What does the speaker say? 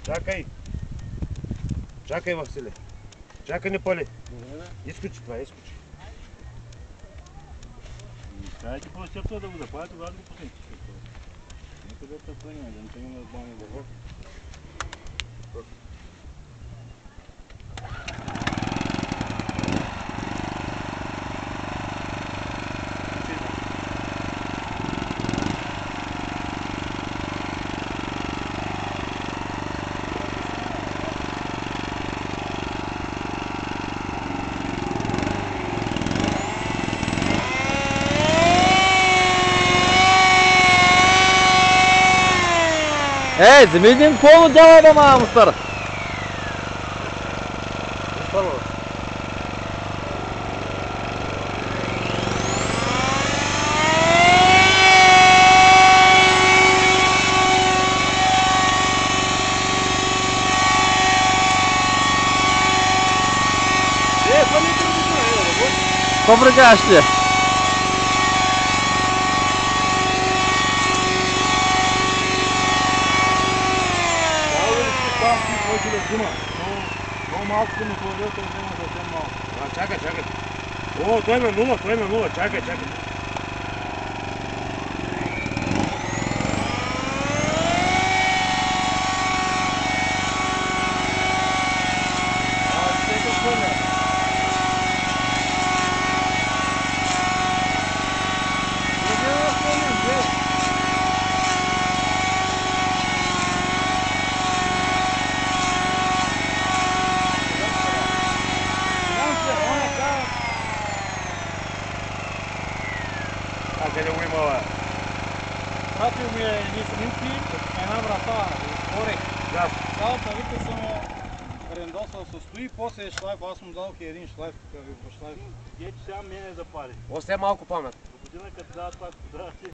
Чакай! Чакай, Василе! Чакай, не пали! Изкочи това, изкочи! Кажете просто това да го запаля, тогава да го пуснете. Нека да тъпа няма, да не тръгнем да сбавим върху. Ей, вземи един коло, давай да мама стара. Какво прекаш ти? Много малко се му появил, той взема съвсем малко. Чакай, чакай! О, той е на нула, чакай, чакай! Къде го имала? Пратил ми е едни снимки, една врата, отворих. Да. Цялата вика съм рендосал състои, после е шлайф, аз му дадох и един шлайф, какъв виброшлайф. Е, че сега мене запали. Още е малко памет. До година като дава това,